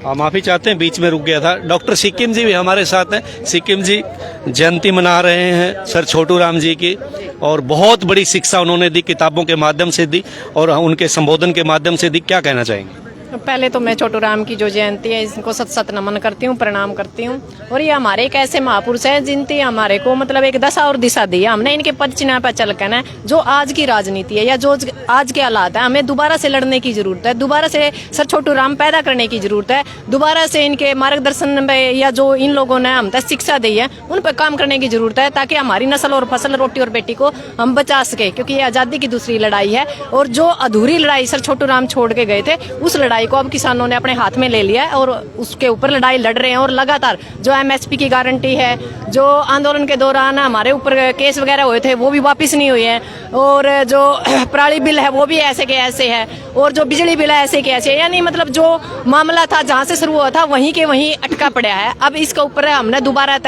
माफी चाहते हैं, बीच में रुक गया था। डॉक्टर सिक्किम जी भी हमारे साथ हैं। सिक्किम जी जयंती मना रहे हैं सर छोटू राम जी की, और बहुत बड़ी शिक्षा उन्होंने दी, किताबों के माध्यम से दी और उनके संबोधन के माध्यम से दी। क्या कहना चाहेंगे? पहले तो मैं छोटू राम की जो जयंती है इसको सत सत नमन करती हूँ, प्रणाम करती हूँ। और ये हमारे एक ऐसे महापुरुष हैं जिनकी हमारे को मतलब एक दशा और दिशा दी है। हमने इनके पद चिन्ह पर चल कर ना, जो आज की राजनीति है या जो आज के हालात है, हमें दोबारा से लड़ने की जरूरत है, दोबारा से सर छोटू राम पैदा करने की जरूरत है, दोबारा से इनके मार्गदर्शन में या जो इन लोगों ने हम तक शिक्षा दी है उन पर काम करने की जरूरत है, ताकि हमारी नस्ल और फसल, रोटी और बेटी को हम बचा सके। क्योंकि ये आज़ादी की दूसरी लड़ाई है और जो अधूरी लड़ाई सर छोटू राम छोड़ के गए थे, उस लड़ाई को अब किसानों ने अपने हाथ में ले लिया है और उसके ऊपर लड़ाई लड़ रहे हैं। और लगातार जो एमएसपी की गारंटी है, जो आंदोलन के दौरान हमारे ऊपर केस वगैरह हुए थे वो भी वापस नहीं हुए हैं, और जो पराली बिल है वो भी ऐसे के ऐसे है, और जो बिजली बिल है ऐसे के ऐसे है। यानी मतलब जो मामला था जहां से शुरू हुआ था वहीं के वहीं अटका पड़ा है। अब इसके ऊपर हमने दोबारा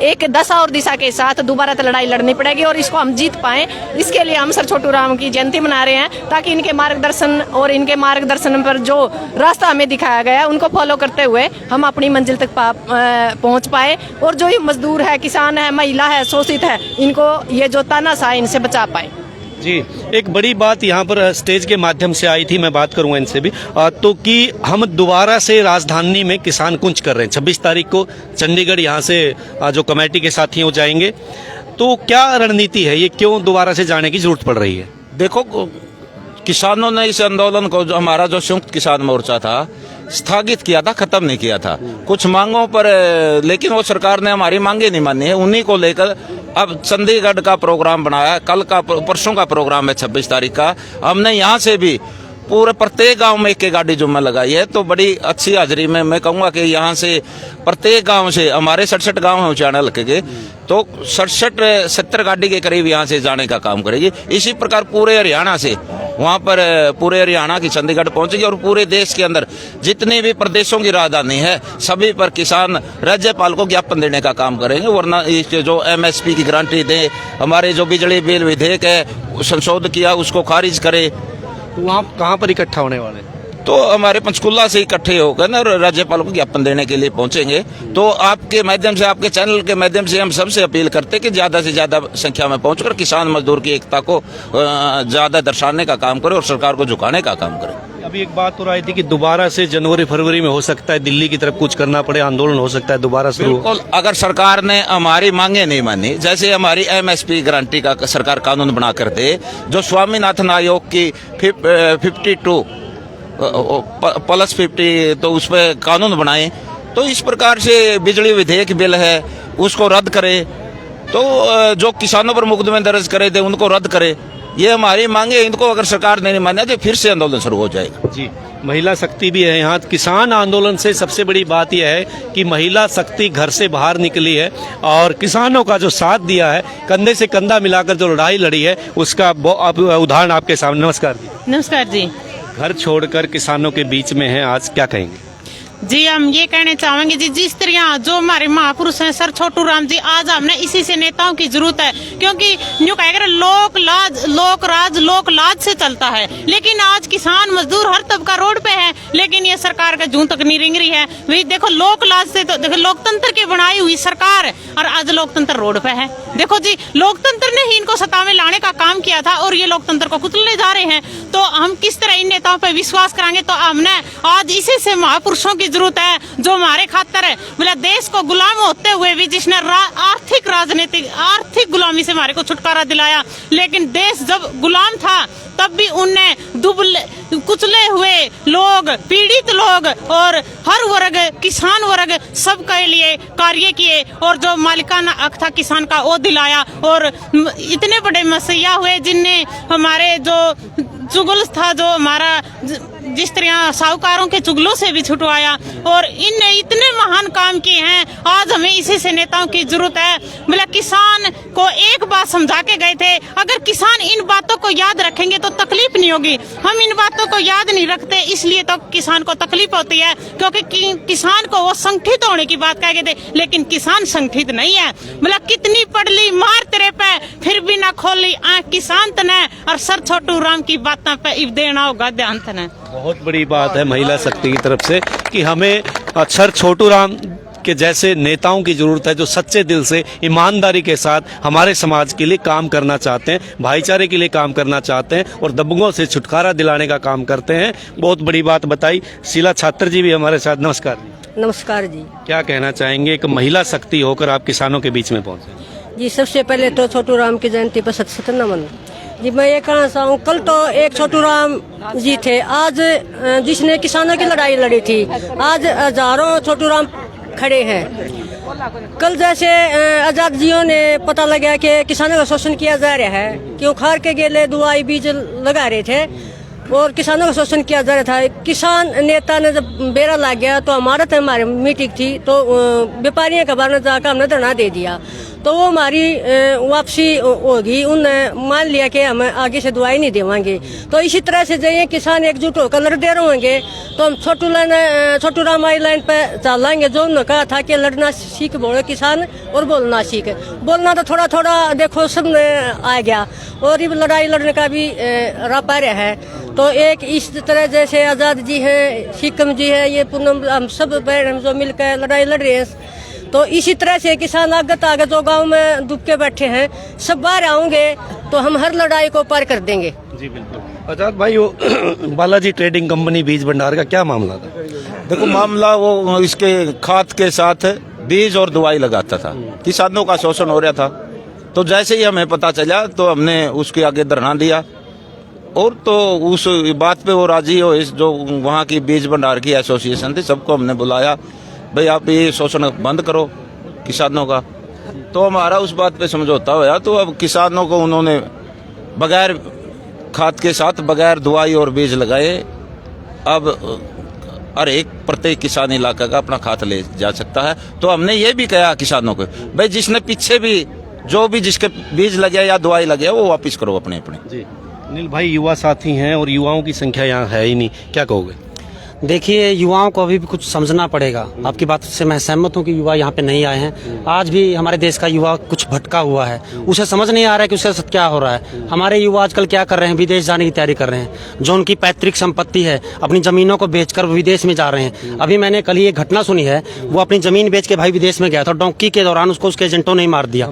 एक दशा और दिशा के साथ दोबारा लड़ाई लड़नी पड़ेगी और इसको हम जीत पाए। इसके लिए हम सर छोटू राम की जयंती मना रहे हैं, ताकि इनके मार्गदर्शन और इनके मार्गदर्शन पर जो रास्ता हमें दिखाया गया उनको फॉलो करते हुए हम अपनी मंजिल तक पहुंच पाए। और जो ये मजदूर है, किसान है, महिला है, शोषित है, इनको ये जो तानाशाह इनसे बचा पाए। जी, एक बड़ी बात यहाँ पर स्टेज के माध्यम से आई थी, मैं बात करूँगा इनसे भी, तो कि हम दोबारा से राजधानी में किसान कुंज कर रहे हैं। 26 तारीख को चंडीगढ़ यहाँ से जो कमेटी के साथी हो जाएंगे, तो क्या रणनीति है, ये क्यों दोबारा से जाने की जरूरत पड़ रही है? देखो, किसानों ने इस आंदोलन को, जो हमारा जो संयुक्त किसान मोर्चा था, स्थगित किया था, खत्म नहीं किया था कुछ मांगों पर, लेकिन वो सरकार ने हमारी मांगे नहीं मानी है। उन्हीं को लेकर अब चंडीगढ़ का प्रोग्राम बनाया, कल का परसों का प्रोग्राम है 26 तारीख का। हमने यहाँ से भी पूरे प्रत्येक गांव में एक गाड़ी जुम्मा लगाई है, तो बड़ी अच्छी हाजिरी में मैं कहूँगा कि यहाँ से प्रत्येक गांव से, हमारे 67 गांव हैं उचाना हल्के के, तो 67-70 गाड़ी के करीब यहाँ से जाने का काम करेगी। इसी प्रकार पूरे हरियाणा से वहाँ पर, पूरे हरियाणा की चंडीगढ़ पहुंचेगी और पूरे देश के अंदर जितने भी प्रदेशों की राजधानी है सभी पर किसान राज्यपाल को ज्ञापन देने का काम करेंगे। वरना जो एमएसपी की गारंटी दे, हमारे जो बिजली बिल विधेयक है संशोधन किया उसको खारिज करे। तो वहाँ कहाँ पर इकट्ठा होने वाले? तो हमारे पंचकुला से इकट्ठे होकर ना राज्यपाल को ज्ञापन देने के लिए पहुंचेंगे। तो आपके माध्यम से, आपके चैनल के माध्यम से हम सबसे अपील करते हैं कि ज्यादा से ज्यादा संख्या में पहुंचकर किसान मजदूर की एकता को ज्यादा दर्शाने का काम करें और सरकार को झुकाने का काम करें। अभी एक बात हो रही थी कि दोबारा से जनवरी फरवरी में हो सकता है दिल्ली की तरफ कुछ करना पड़े, आंदोलन हो सकता है दोबारा शुरू। बिल्कुल, अगर सरकार ने हमारी मांगे नहीं मानी, जैसे हमारी एमएसपी गारंटी का सरकार कानून बना कर दे, जो स्वामीनाथन आयोग की 52 प्लस 50, तो उस पर कानून बनाए, तो इस प्रकार से बिजली विधेयक बिल है उसको रद्द करे, तो जो किसानों पर मुकदमे दर्ज करे थे उनको रद्द करे। ये हमारी मांगे, इनको अगर सरकार ने नहीं माना तो फिर से आंदोलन शुरू हो जाएगा। जी, महिला शक्ति भी है यहाँ। किसान आंदोलन से सबसे बड़ी बात यह है कि महिला शक्ति घर से बाहर निकली है और किसानों का जो साथ दिया है, कंधे से कंधा मिलाकर जो लड़ाई लड़ी है, उसका उदाहरण आपके सामने। नमस्कार जी। नमस्कार जी। घर छोड़कर किसानों के बीच में हैं आज, क्या कहेंगे? जी, हम ये कहना चाहेंगे जी, जिस तरह जो हमारे महापुरुष हैं सर छोटू राम जी, आज हमने इसी से नेताओं की जरूरत है। क्योंकि यूँ कहेगा लोक लाज से चलता है, लेकिन आज किसान मजदूर हर तबका रोड पे है, लेकिन ये सरकार का जूं तक नहीं रिंग रही है। वही देखो, लोक लाज से तो देखो लोकतंत्र की बनाई हुई सरकार, और आज लोकतंत्र रोड पे है। देखो जी, लोकतंत्र ने ही इनको सत्ता में लाने का काम किया था और ये लोकतंत्र को कुचलने जा रहे हैं। तो हम किस तरह इन नेताओं पर विश्वास कराएंगे? तो हमने आज इसी से महापुरुषों की जरूरत है, जो हमारे खातर है बोला देश को गुलाम होते हुए भी, जिसने आर्थिक गुलामी से हमारे को छुटकारा दिलाया। लेकिन देश जब गुलाम था तब भी उनने कुचले हुए लोग, पीड़ित लोग और हर वर्ग, किसान वर्ग, सबके लिए कार्य किए, और जो मालिकाना हक था किसान का वो दिलाया। और इतने बड़े मसीहा हुए जिनने हमारे जो चुगल था, जो हमारा जिस तरह साहूकारों के चुगलों से भी छुटवाया, और इनने इतने महान काम किए हैं। आज हमें इसी से नेताओं की जरूरत है। बोला किसान को एक बात समझा के गए थे, अगर किसान इन बातों को याद रखेंगे तो तकलीफ नहीं होगी। हम इन बातों को याद नहीं रखते, इसलिए तो किसान को तकलीफ होती है। क्योंकि किसान को वो संगठित होने की बात कह गए थे, लेकिन किसान संगठित नहीं है। बोला कितनी पढ़ ली मार तेरे पे, फिर भी ना खोली आँख किसान तने, और सर छोटू राम की बातों पे देना होगा ध्यान तने। बहुत बड़ी बात है महिला शक्ति की तरफ से कि हमें सर छोटू राम के जैसे नेताओं की जरूरत है जो सच्चे दिल से ईमानदारी के साथ हमारे समाज के लिए काम करना चाहते हैं, भाईचारे के लिए काम करना चाहते हैं और दबंगों से छुटकारा दिलाने का काम करते हैं। बहुत बड़ी बात बताई। शीला छात्र जी भी हमारे साथ। नमस्कार जी। नमस्कार जी। क्या कहना चाहेंगे एक महिला शक्ति होकर आप किसानों के बीच में पहुंचे? जी सबसे पहले तो छोटू राम की जयंती पर शत नमन। जी मैं ये कहना चाहूँ, कल तो एक छोटू राम जी थे, आज जिसने किसानों की लड़ाई लड़ी थी, आज हजारों छोटू राम खड़े हैं। कल जैसे आजाद जियों ने पता लगा कि किसानों का शोषण किया जा रहा है, क्यों खार के गेले दुआई बीज लगा रहे थे और किसानों का शोषण किया जा रहा था। किसान नेता ने जब बेरा लग गया तो हमारी मीटिंग थी, तो व्यापारियों का बारे में जाकर हमने धरना दे दिया, तो वो हमारी वापसी होगी। उनने मान लिया कि हम आगे से दवाई नहीं देवांगे। तो इसी तरह से जब ये किसान एकजुट होकर लड़ते रहेंगे तो हम छोटू राम आई लाइन पे चलेंगे। जो उन्होंने कहा था कि लड़ना सीख बोलो किसान और बोलना सीख। बोलना तो थोड़ा थोड़ा देखो सब आ गया और ये लड़ाई लड़ने का भी रापार्य है। तो एक इस तरह जैसे आजाद जी हैं, सिकम जी है, ये पूनम, हम सब बहन जो मिलकर लड़ाई लड़ रहे हैं। तो इसी तरह से किसान आगे जो गांव में डूब के बैठे हैं सब बाहर आएंगे तो हम हर लड़ाई को पार कर देंगे। जी बिल्कुल। आजाद भाई, वो बालाजी ट्रेडिंग कंपनी बीज भंडार का क्या मामला था? देखो मामला वो इसके खाद के साथ बीज और दवाई लगाता था, किसानों का शोषण हो रहा था। तो जैसे ही हमें पता चला तो हमने उसके आगे धरना दिया और तो उस बात पे वो राजी हो। जो वहाँ की बीज भंडार की एसोसिएशन थी, सबको हमने बुलाया, भाई आप ये शोषण बंद करो किसानों का। तो हमारा उस बात पे समझौता हुआ। तो अब किसानों को उन्होंने बगैर खाद के साथ बगैर दवाई और बीज लगाए। अब हर एक प्रत्येक किसान इलाका का अपना खाद ले जा सकता है। तो हमने ये भी कहा किसानों को, भाई जिसने पीछे भी जो भी जिसके बीज लगे या दवाई लगे वो वापस करो अपने अपने। जी अनिल भाई, युवा साथी हैं और युवाओं की संख्या यहाँ है ही नहीं, क्या कहोगे? देखिए, युवाओं को अभी भी कुछ समझना पड़ेगा। आपकी बात से मैं सहमत हूँ कि युवा यहाँ पे नहीं आए हैं। आज भी हमारे देश का युवा कुछ भटका हुआ है, उसे समझ नहीं आ रहा है कि उसके साथ क्या हो रहा है। हमारे युवा आजकल क्या कर रहे हैं, विदेश जाने की तैयारी कर रहे हैं। जो उनकी पैतृक संपत्ति है, अपनी जमीनों को बेचकर वो विदेश में जा रहे हैं। अभी मैंने कल ही एक घटना सुनी है, वो अपनी जमीन बेच के भाई विदेश में गया था, डोंकी के दौरान उसको उसके एजेंटों ने मार दिया।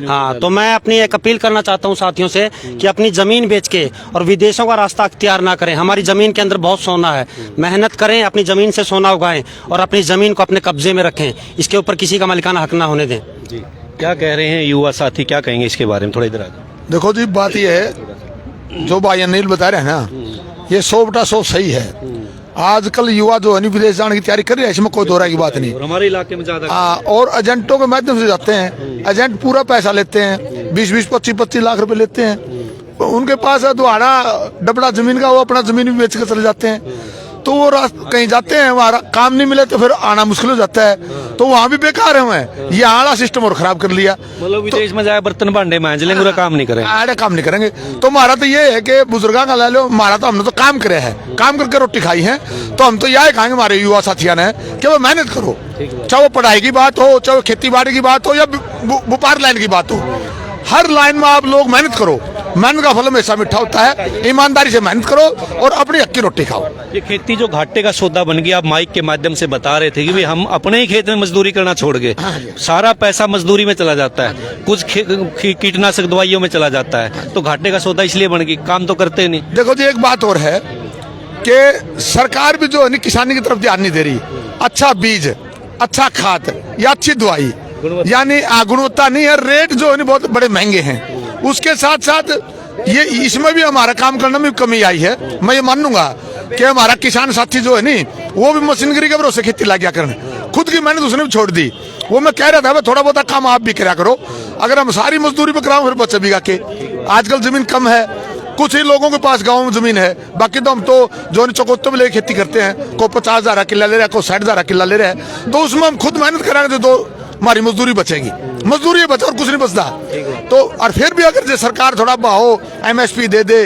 हाँ, तो मैं अपनी एक अपील करना चाहता हूँ साथियों से कि अपनी जमीन बेच के और विदेशों का रास्ता अख्तियार ना करें। हमारी जमीन के अंदर बहुत सोना है, मेहनत करें, अपनी जमीन से सोना उगाएं और अपनी जमीन को अपने कब्जे में रखें। इसके ऊपर किसी का मालिकाना हक ना होने दें। जी क्या कह रहे हैं युवा साथी, क्या कहेंगे इसके बारे में? थोड़ा इधर आ जाओ। देखो जी, बात यह है जो भाई अनिल बता रहे हैं ना, ये 100/100 सही है। आजकल युवा जो है विदेश जाने की तैयारी कर रहे हैं, इसमें कोई दो राय की बात नहीं। और हमारे इलाके में ज्यादा और एजेंटों के माध्यम से जाते हैं। एजेंट पूरा पैसा लेते हैं, 20-20, 25-25 लाख रुपए लेते हैं। उनके पास दोबारा डबड़ा जमीन का, वो अपना जमीन भी बेच कर चले जाते हैं। तो वो कहीं जाते हैं, वहाँ काम नहीं मिले तो फिर आना मुश्किल हो जाता है, तो वहाँ भी बेकार है। ये आड़ा सिस्टम और खराब कर लिया। मतलब विदेश में जाए बर्तन भांडे मांज लेंगे, पूरा काम नहीं करेंगे, आड़े काम नहीं करेंगे। तो हमारा तो ये है कि बुजुर्गों का ले लो, हमारा तो हमने तो काम करे है, काम करके रोटी खाई है। तो हम तो यही कहेंगे हमारे युवा साथियों ने कि वो मेहनत करो, चाहे वो पढ़ाई की बात हो, चाहे वो खेती बाड़ी की बात हो या व्यापार लाइन की बात हो। हर लाइन में आप लोग मेहनत करो, मेहनत का फल हमेशा मीठा होता है। ईमानदारी से मेहनत करो और अपनी हक की रोटी खाओ। ये खेती जो घाटे का सौदा बन गया, आप माइक के माध्यम से बता रहे थे कि भाई हम अपने ही खेत में मजदूरी करना छोड़ गए, सारा पैसा मजदूरी में चला जाता है, कुछ कीटनाशक दवाइयों में चला जाता है, तो घाटे का सौदा इसलिए बन गई, काम तो करते नहीं। देखो जी, एक बात और है कि सरकार भी जो है किसानी की तरफ ध्यान नहीं दे रही। अच्छा बीज, अच्छा खाद या अच्छी दवाई, यानी गुणवत्ता नहीं है, रेट जो है बहुत बड़े महंगे हैं। उसके साथ साथ ये इसमें भी हमारा काम करने में कमी आई है। मैं ये मानूंगा कि हमारा किसान साथी जो है नी, वो भी मशीनरी के भरोसे खेती लग गया करने, खुद की मेहनत उसने भी छोड़ दी। वो मैं कह रहा था थोड़ा बहुत काम आप भी करा करो। अगर हम सारी मजदूरी पे कराओ फिर बच्चे बिगा के। आजकल जमीन कम है, कुछ ही लोगों के पास गाँव में जमीन है, बाकी तो हम तो जो चौकोत्तर में लेकर खेती करते हैं। कोई 50,000 किला ले रहा है, कोई 60,000 किला ले रहा है। तो उसमें हम खुद मेहनत कराएंगे तो हमारी मजदूरी बचेगी, मजदूरी बचा और कुछ नहीं बचता। तो और फिर भी अगर सरकार थोड़ा भाव MSP दे दे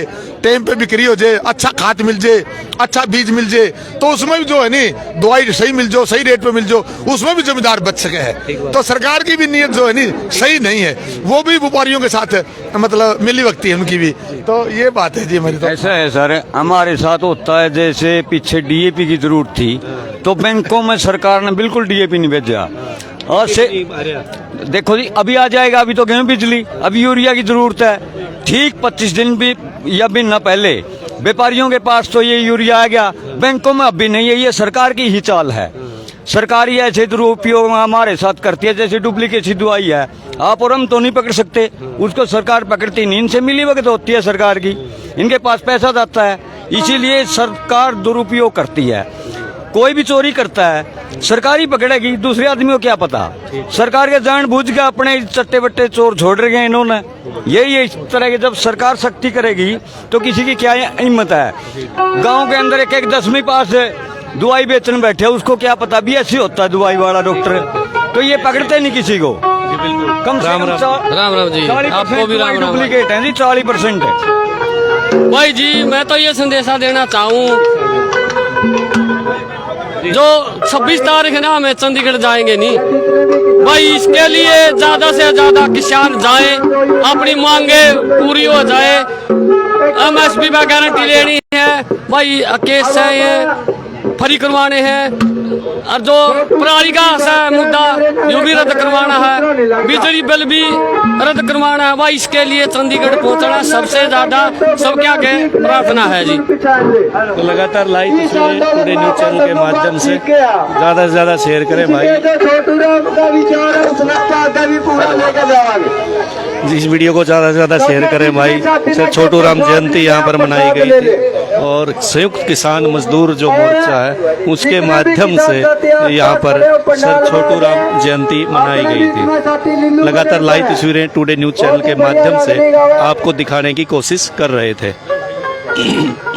टाइम पे बिक्री हो जाए, अच्छा खाद मिल जाए, अच्छा बीज मिल जाए, तो उसमें भी जो है नी दवाई सही मिल जाओ, सही रेट पे मिल जाओ, उसमें भी जमींदार बच सके है। तो सरकार की भी नीयत जो है नी सही नहीं है, वो भी व्यापारियों के साथ मतलब मिली भगती है उनकी भी। तो ये बात है जी हमारी। तो ऐसा है सर, हमारे साथ होता है जैसे पीछे डीएपी की जरूरत थी तो बैंकों में सरकार ने बिल्कुल डीएपी नहीं भेजा। और से देखो जी अभी आ जाएगा, अभी तो गेहूं बिजली, अभी यूरिया की जरूरत है। ठीक 25 दिन भी या भी न पहले व्यापारियों के पास तो ये यूरिया आ गया, बैंकों में अभी नहीं है। ये सरकार की ही चाल है। सरकारी ऐसे दुरुपयोग हमारे साथ करती है जैसे डुप्लीकेट दवाई है। आप और हम तो नहीं पकड़ सकते, उसको सरकार पकड़ती नहीं। इनसे मिली वक्त होती है सरकार की, इनके पास पैसा जाता है, इसीलिए सरकार दुरुपयोग करती है। कोई भी चोरी करता है सरकार ही पकड़ेगी, दूसरे आदमी को क्या पता। सरकार के जानबूझ के अपने चट्टे बट्टे चोर छोड़ रहे हैं इन्होंने। यही इस तरह की जब सरकार सख्ती करेगी तो किसी की क्या हिम्मत है। गांव के अंदर एक 10वीं पास दवाई बेचने बैठे, उसको क्या पता भी ऐसी होता है दवाई वाला डॉक्टर, तो ये पकड़ते नहीं किसी को। कम से कम राम राम जी, आपको भी राम राम। डुप्लीकेट है जी, 40% है। भाई जी मैं तो ये संदेशा देना चाहूँ, जो 26 तारीख है ना हमें चंडीगढ़ जाएंगे नहीं भाई, इसके लिए ज्यादा से ज्यादा किसान जाएं, अपनी मांगे पूरी हो जाए। एमएसपी पे गारंटी लेनी है भाई, केस है ये फ्री करवाने हैं, और जो पराली का है मुद्दा यो भी रद्द करवाना है, बिजली बिल भी रद्द करवाना है भाई। इसके लिए चंडीगढ़ पहुंचना सबसे ज्यादा सबके आगे प्रार्थना है जी। तो लगातार लाइव तस्वीरें टुडे न्यूज चैनल के माध्यम से ज्यादा से ज्यादा शेयर करें भाई। इस वीडियो को ज्यादा से ज्यादा शेयर करें भाई। सर छोटू राम जयंती यहाँ पर मनाई गई थी और संयुक्त किसान मजदूर जो मोर्चा है उसके माध्यम से यहाँ पर सर छोटू राम जयंती मनाई गई थी। लगातार लाइव तस्वीरें टुडे न्यूज चैनल के माध्यम से आपको दिखाने की कोशिश कर रहे थे।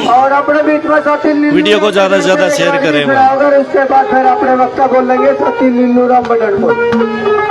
और अपने बीच में साथी वीडियो को ज्यादा से ज्यादा शेयर करें भाई। उसके बाद फिर अपने वक्त बोलेंगे साथी लीलू राम बटन